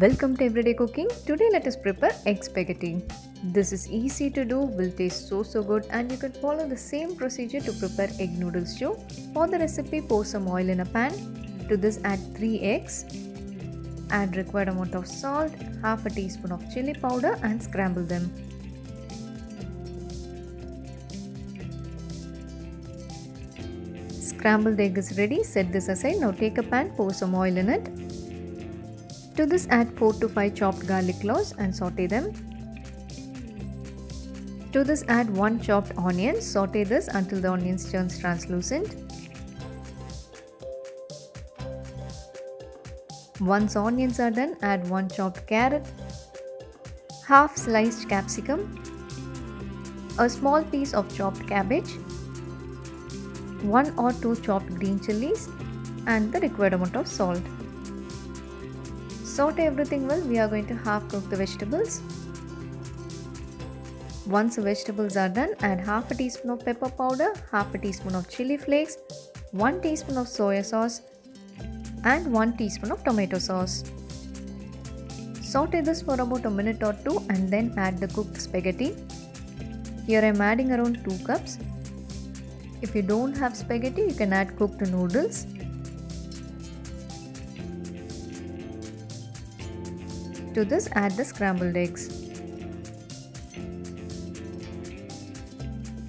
Welcome to Everyday Cooking. Today let us prepare egg spaghetti. This is easy to do, will taste so good, and you can follow the same procedure to prepare egg noodles too. For the recipe, pour some oil in a pan. To this add 3 eggs. Add required amount of salt, half a teaspoon of chili powder and scramble them. Scrambled egg is ready. Set this aside. Now take a pan, pour some oil in it. To this add 4 to 5 chopped garlic cloves and saute them. To this add 1 chopped onion. Saute this until the onions turns translucent. Once onions are done, add 1 chopped carrot, half sliced capsicum, a small piece of chopped cabbage, 1 or 2 chopped green chilies and the required amount of salt. Saute everything well. We are going to half cook the vegetables. Once the vegetables are done, add half a teaspoon of pepper powder, half a teaspoon of chili flakes, 1 teaspoon of soya sauce and 1 teaspoon of tomato sauce. Saute this for about a minute or 2 and then add the cooked spaghetti. Here I am adding around 2 cups. If you don't have spaghetti, you can add cooked noodles. To this add the scrambled eggs.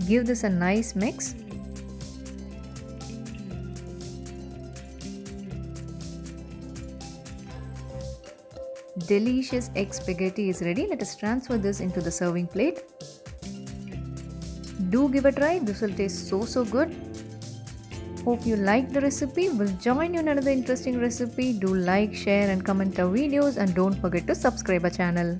Give this a nice mix. Delicious egg spaghetti is ready. Let us transfer this into the serving plate. Do give a try. This will taste so good. Hope you liked the recipe. We'll join you in another interesting recipe. Do like, share and comment our videos and don't forget to subscribe our channel.